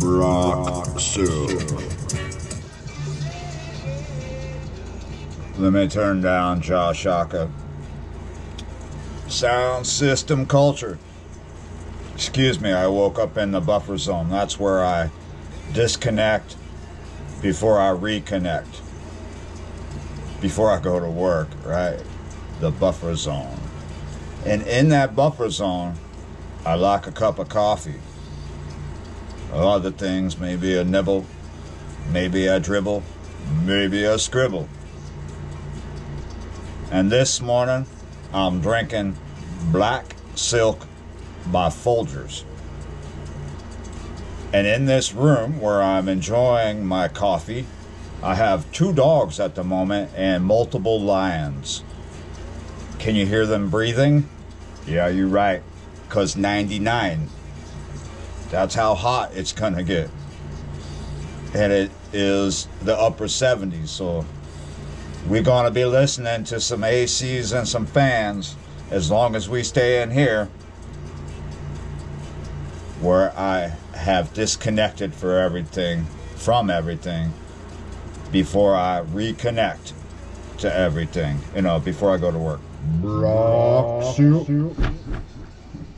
Rock soup. Let me turn down Josh Shaka. Sound system culture. Excuse me, I woke up in the buffer zone. That's where I disconnect before I reconnect. Before I go to work, right? The buffer zone. And in that buffer zone, I like a cup of coffee. Other things, maybe a nibble, maybe a dribble, maybe a scribble. And this morning, I'm drinking Black Silk by Folgers. And in this room where I'm enjoying my coffee, I have 2 dogs at the moment and multiple lions. Can you hear them breathing? Yeah, you're right. 'Cause 99. That's how hot it's gonna get. And it is the upper 70s, so we're gonna be listening to some ACs and some fans as long as we stay in here where I have disconnected from everything before I reconnect to everything, before I go to work. Black soup.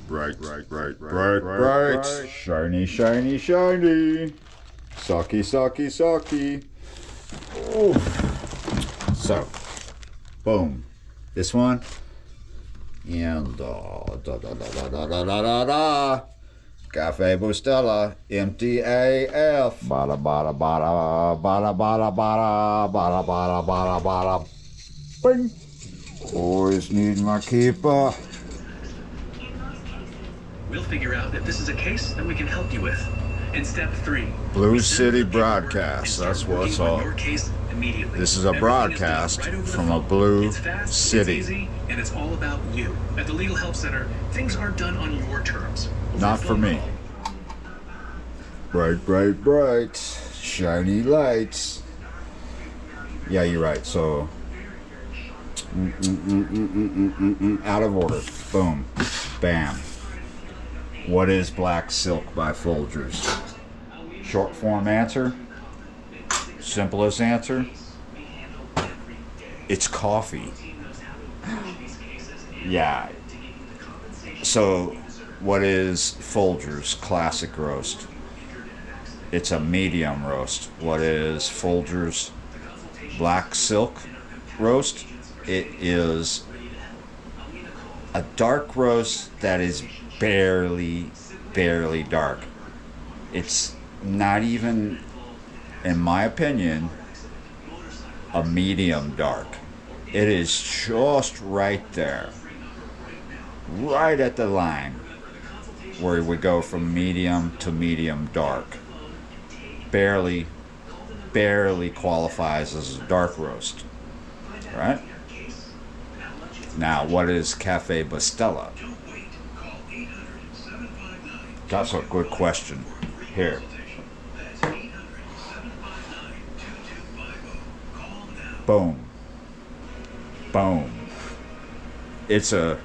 Bright. Shiny. Sucky. Ooh. So, boom. This one. And Cafe Bustella, empty AF. Bada. Bing. Always need my keeper. We'll figure out if this is a case that we can help you with. In step 3, Blue City Broadcast. That's what's up. This is a broadcast from a blue city. It's easy, and it's all about you. At the Legal Help Center, things aren't done on your terms. Not for me. Bright. Shiny lights. Yeah, you're right. So, out of order. Boom. Bam. What is Black Silk by Folgers? Short form answer. Simplest answer. It's coffee. Yeah. So, what is Folgers Classic Roast? It's a medium roast. What is Folgers Black Silk Roast? It is a dark roast that is barely dark. It's not even, in my opinion, a medium dark. It is just right there, right at the line where we go from medium to medium dark. Barely qualifies as a dark roast, right? Now, what is Cafe Bustella? That's a good question. Here. Boom. It's a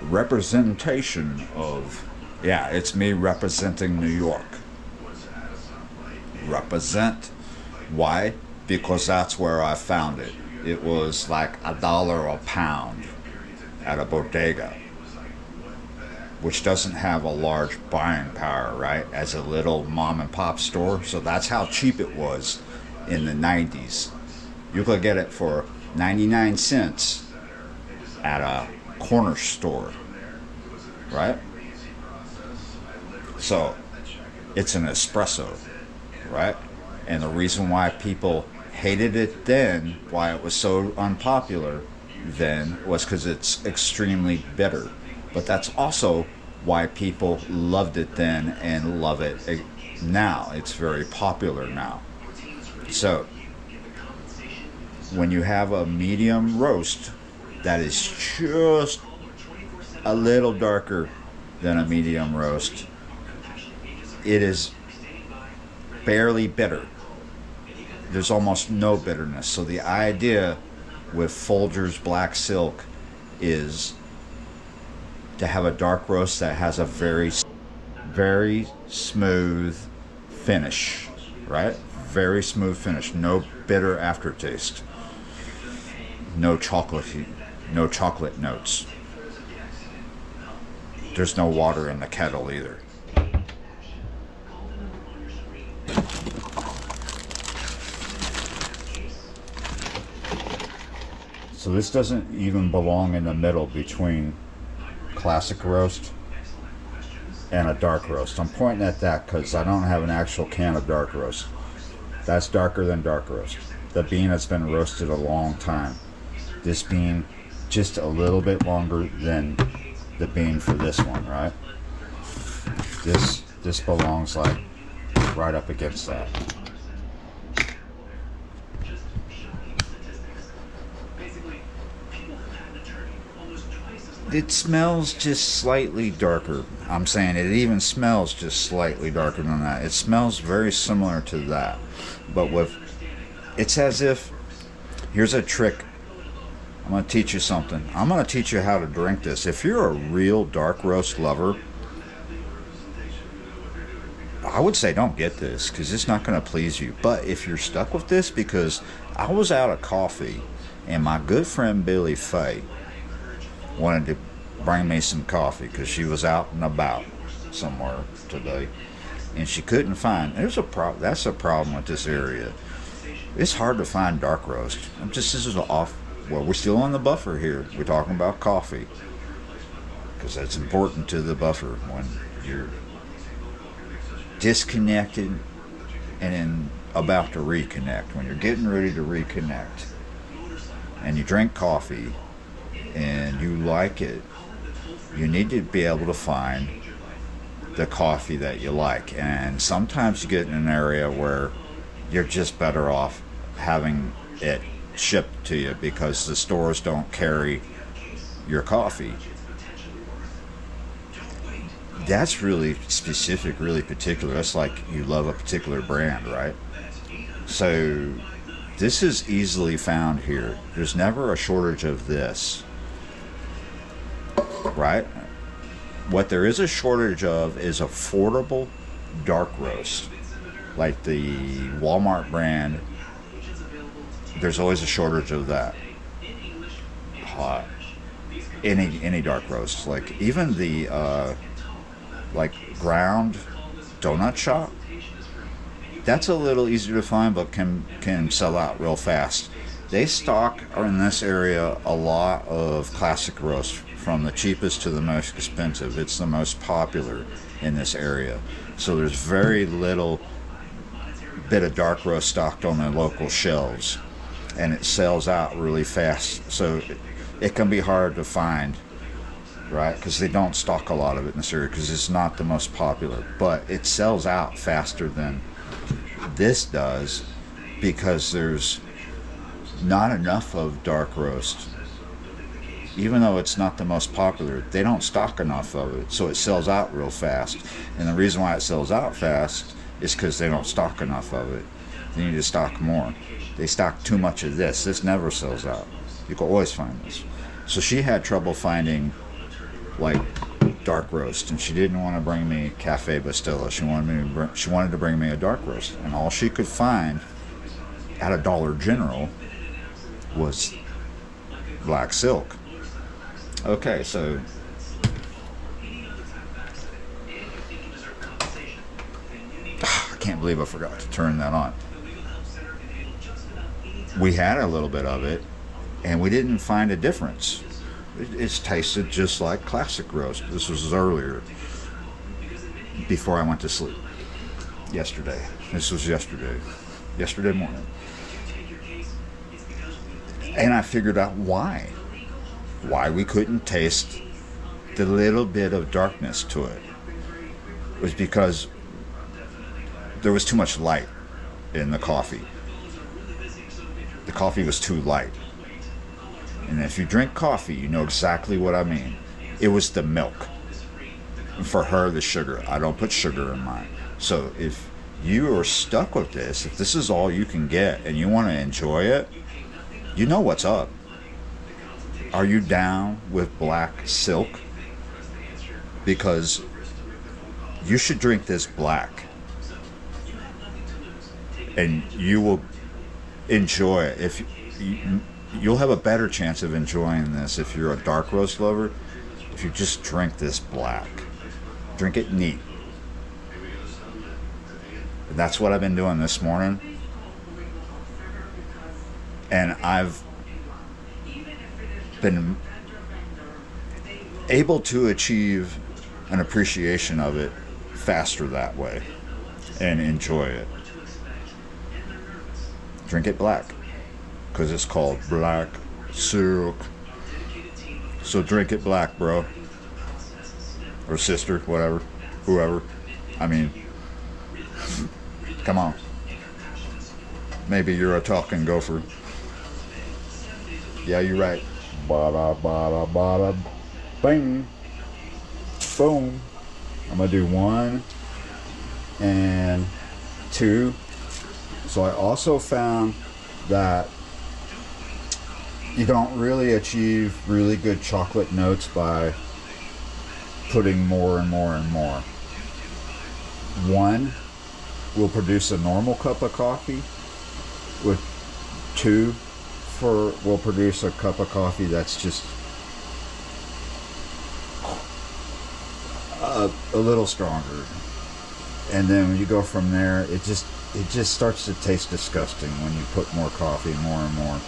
representation of, it's me representing New York. Represent. Why? Because that's where I found it. It was like $1 a pound at a bodega, which doesn't have a large buying power, right? As a little mom and pop store. So that's how cheap it was in the 90s. You could get it for 99 cents at a corner store, right? So it's an espresso, right? And the reason why people hated it then, why it was so unpopular then, was because it's extremely bitter. But that's also why people loved it then and love it now. It's very popular now. So, when you have a medium roast that is just a little darker than a medium roast, it is barely bitter. There's almost no bitterness. So the idea with Folgers Black Silk is to have a dark roast that has a very, very smooth finish, right? Very smooth finish. No bitter aftertaste. No chocolatey, no chocolate notes. There's no water in the kettle either. So this doesn't even belong in the middle between classic roast and a dark roast. I'm pointing at that because I don't have an actual can of dark roast. That's darker than dark roast. The bean has been roasted a long time. This bean just a little bit longer than the bean for this one, right? This belongs like right up against that. It smells just slightly darker. I'm saying it even smells just slightly darker than that. It smells very similar to that. But it's as if, here's a trick. I'm going to teach you something. I'm going to teach you how to drink this. If you're a real dark roast lover, I would say don't get this because it's not going to please you. But if you're stuck with this, because I was out of coffee and my good friend Billy Faye wanted to bring me some coffee because she was out and about somewhere today and she couldn't find. That's a problem with this area. It's hard to find dark roast. This is off. Well, we're still on the buffer here. We're talking about coffee because that's important to the buffer when you're disconnected and then about to reconnect. When you're getting ready to reconnect and you drink coffee and you like it, you need to be able to find the coffee that you like. And sometimes you get in an area where you're just better off having it shipped to you because the stores don't carry your coffee. That's really specific, really particular. That's like you love a particular brand, right? So this is easily found here. There's never a shortage of this, right? What there is a shortage of is affordable dark roast. Like the Walmart brand, there's always a shortage of that. Any dark roast, like even the like ground donut shop, that's a little easier to find, but can sell out real fast. They stock in this area a lot of classic roast, from the cheapest to the most expensive. It's the most popular in this area. So there's very little bit of dark roast stocked on the local shelves, and it sells out really fast. So it can be hard to find, right? Because they don't stock a lot of it in this area because it's not the most popular. But it sells out faster than this does because there's not enough of dark roast. Even though it's not the most popular, they don't stock enough of it, so it sells out real fast. And the reason why it sells out fast is because they don't stock enough of it. They need to stock more. They stock too much of this. This never sells out. You can always find this. So she had trouble finding like dark roast, and she didn't want to bring me Cafe Bastilla. She wanted to bring me a dark roast, and all she could find at a Dollar General was black silk. Okay, so I can't believe I forgot to turn that on. We had a little bit of it, and we didn't find a difference. It's tasted just like classic roast. This was earlier, before I went to sleep yesterday. This was yesterday morning. And I figured out why we couldn't taste the little bit of darkness to it. It was because there was too much light in the coffee. The coffee was too light. And if you drink coffee, you know exactly what I mean. It was the milk. And for her, the sugar. I don't put sugar in mine. So if you are stuck with this, if this is all you can get and you want to enjoy it, you know what's up. Are you down with black silk? Because you should drink this black. and you will enjoy it. You'll have a better chance of enjoying this if you're a dark roast lover. If you just drink this black, drink it neat. That's what I've been doing this morning, and I've been able to achieve an appreciation of it faster that way and enjoy it. Drink it black because it's called black syrup. So drink it black, bro, or sister, whatever, whoever. I mean, come on. Maybe you're a talking gopher. Yeah, you're right. Bada bada bada, bing, boom. I'm gonna do 1 and 2. So I also found that you don't really achieve really good chocolate notes by putting more and more and more. 1 will produce a normal cup of coffee, with 2 will produce a cup of coffee that's just a little stronger. And then when you go from there, it just starts to taste disgusting when you put more coffee, more and more.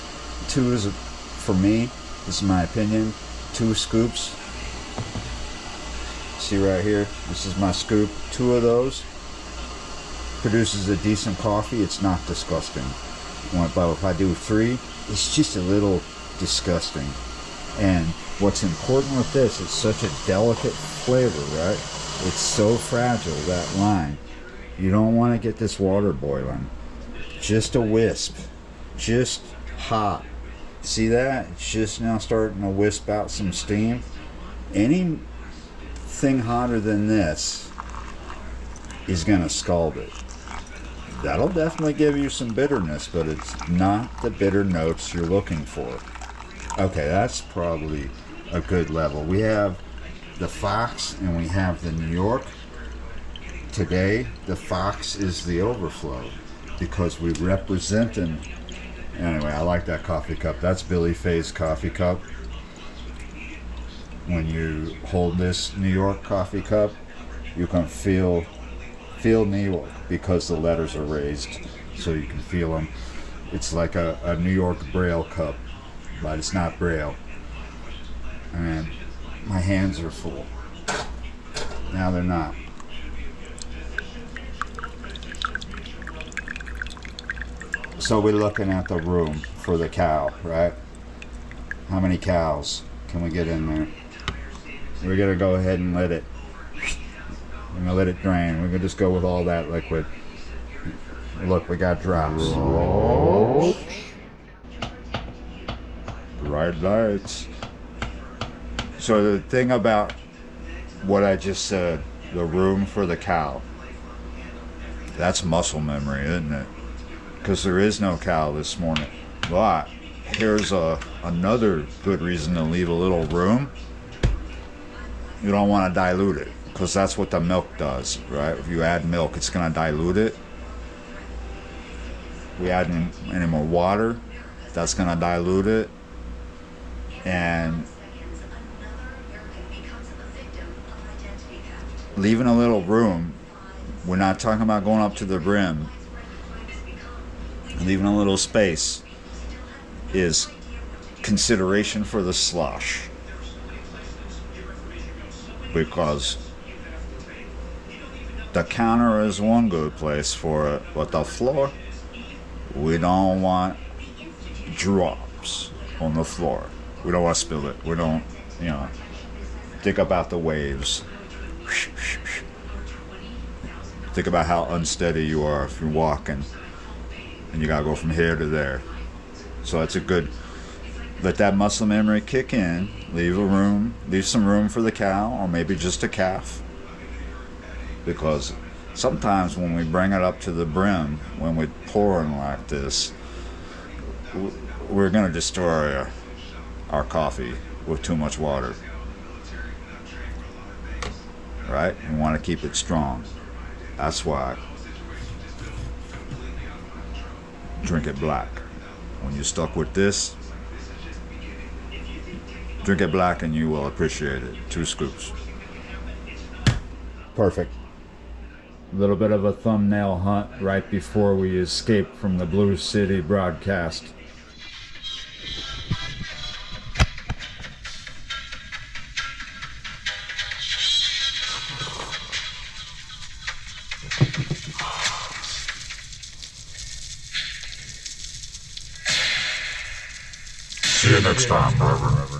2 is, for me, this is my opinion, 2 scoops. See right here, this is my scoop. 2 of those produces a decent coffee. It's not disgusting. But if I do 3, it's just a little disgusting. And what's important with this, it's such a delicate flavor, right? It's so fragile, that line. You don't want to get this water boiling. Just a wisp. Just hot. See that? It's just now starting to wisp out some steam. Anything hotter than this is going to scald it. That'll definitely give you some bitterness, but it's not the bitter notes you're looking for. Okay, that's probably a good level. We have the Fox and we have the New York. Today, the Fox is the overflow because we represent them. Anyway, I like that coffee cup. That's Billy Faye's coffee cup. When you hold this New York coffee cup, you can feel New York because the letters are raised, so you can feel them. It's like a New York Braille cup, but it's not Braille. And my hands are full. Now they're not. So we're looking at the room for the cow, right? How many cows can we get in there? We're gonna go ahead and let it. We're gonna let it drain. We're gonna just go with all that liquid. Look, we got drops. Bright lights. So the thing about what I just said, the room for the cow, that's muscle memory, isn't it? Because there is no cow this morning. But here's another good reason to leave a little room. You don't want to dilute it, because that's what the milk does, right? If you add milk, it's going to dilute it. We add any more water, that's going to dilute it. And leaving a little room, we're not talking about going up to the brim. Leaving a little space is consideration for the slush. Because the counter is one good place for it, but the floor, we don't want drops on the floor. We don't want to spill it. We don't, think about the waves. Think about how unsteady you are if you're walking and you gotta go from here to there. So that's a good, let that muscle memory kick in, leave some room for the cow, or maybe just a calf. Because sometimes when we bring it up to the brim, when we're pouring like this, we're gonna destroy our coffee with too much water. Right? We want to keep it strong. That's why. drink it black. When you're stuck with this, drink it black and you will appreciate it. 2 scoops. Perfect. A little bit of a thumbnail hunt right before we escape from the Blue City broadcast. See you next time, Barbara.